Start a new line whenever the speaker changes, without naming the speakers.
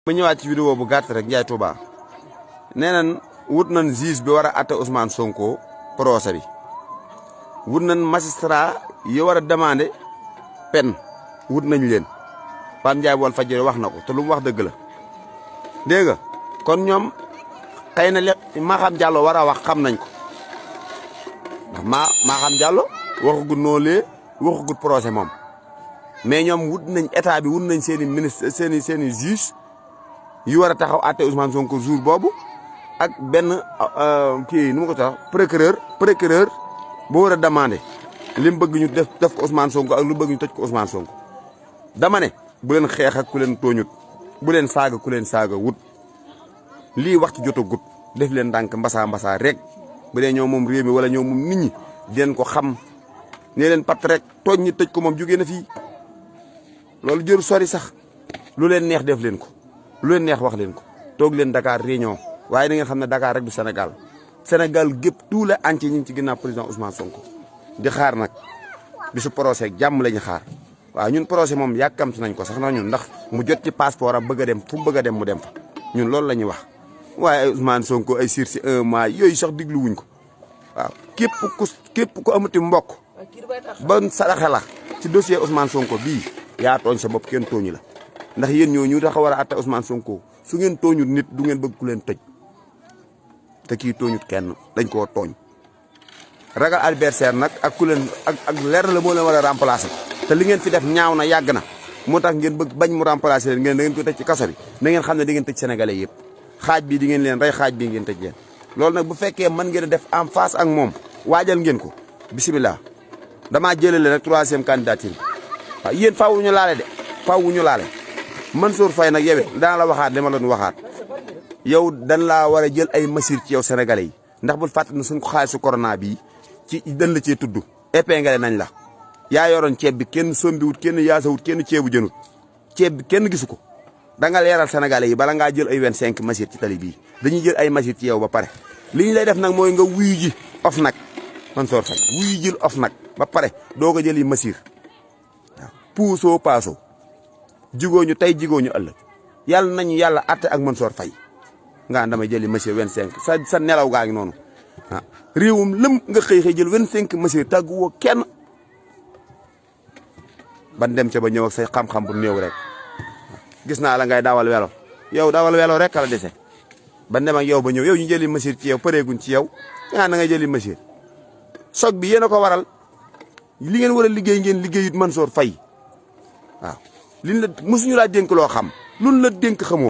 ma ñëwaat ci vidéo bu gàtt rek Ndiaye Touba nee nañ wut nañ juge bi war a atte Ousmane Sonko procès bi wut nañ magistrat yi war a demander peine wut nañ leen Pape Ndiaye bu Walfadjri wax na ko te lu mu wax dëgg la dégg nga kon ñoom xëy na Maham Diallo war a wax xam nañ ko ndax Maham Diallo waxagut noolee waxagut procès moom mais ñoom wut nañ état bi wut nañ seen i ministre seen i juge yu war a taxaw àtte Ousmane Sonko jour boobu ak benn kii nu ma ko tax procureur boo war a demandé li mu bëgg ñu def ko Ousmane Sonko ak lu bëgg ñu tëj ko Ousmane Sonko dama ne bu leen xeex ak ku leen tooñut bu leen saaga ku leen saaga wut lii wax ci jot a gut def leen ndànk mbasa rek bu dee ñoo moom réew mi wala ñoo moom nit ñi den ko xam ne leen pat rek tooñ ñi tëj ko moom jógee na fii loolu jëru sori sax lu leen neex def leen ko lu leen neex wax leen ko toog leen Dakar réunion waaye da ngeen xam ne Dakar rek du Sénégal Sénégal gépp tout le entier ñu ngi ci ginnaaw président Ousmane Sonko di xaar nag bisu procès jàmm la ñu xaar waaw ñun procès moom yàkkamti nañ ko sax na ñun ndax mu jot ci passeport am bëgg a dem fu mu bëgg a dem mu dem fa ñun loolu la ñuy wax waaye ay Ousmane Sonko ay sursis 1 mois yooyu sax diglu wuñ ko waaw képp ku amati mbokk ba saraxe la ci dossier Ousmane Sonko bii yaa tooñ sa bopp kenn tooñu la ndax yéen ñoo ñu tax a war a atte Ousmane Sonko su ngeen tooñut nit du ngeen bëgg ku leen tëj te kii tooñut kenn dañ koo tooñ ragal adversaire nag ak ku leen ak leer la moo leen war a remplacer te li ngeen fi def ñaaw na yàgg na moo tax ngeen bëgg bañ mu remplacer leen ngeen da ngeen ko tëj ci kaso bi na ngeen xam ne di ngeen tëj sénégalais yëpp xaaj bi di ngeen leen rey xaaj bi ngeen tëj leen loolu nag bu fekkee mën ngeen a def en face ak moom waajal ngeen ko bisimilah damaa jëlale nag 3e candidature bi waaw yéen faaw ñu laale de faaw ñu laale Mansour Faye nag yow it dana la waxaat li ma la doon waxaat yow dan laa war a jël ay mesures ci yow sénégalais yi ndax bul fàtte ne suñ ko xaalisu corona bii ci dañ la cee tudd épinglé nañ la yaa yoroon ceeb bi kenn sombiwut kenn yaasawut kenn ceebu jënut ceeb bi kenn gisu ko da nga leeral sénégalais yi bala ngaa jël ay 25 mesures ci tali bii dañuy jël ay mesures ci yow ba pare li ñu lay def nag mooy nga wuyu ji OFNAC Mansour Faye wuyu jil OFNAC ba pare doo ko jël yi mesures waaw puusoo paasoo jigoo ñu tey jigoo ñu ëllëg yàlla nañu yàlla atte ak Mansour Faye nga damay jëli monsieur 25 sa nelaw gaa ngi noonu ah réewum lëm nga xëy jël 25 monsieur tàgguwoo kenn ban dem ca ba ñëw ak say xam-xam bu néew rek gis naa la ngay dawal welo yow dawal welo rek la dese ban dem ak yow ba ñëw yow ñu jëli monsieur ci yow pareeguñ ci yow nga na ngay jëli monsieur soog bi yéen a ko waral li ngeen war a liggéey ngeen liggéeyut Mansour Faye waaw liñ la mosuñu laa dénk loo xam luñ la dénk xamoo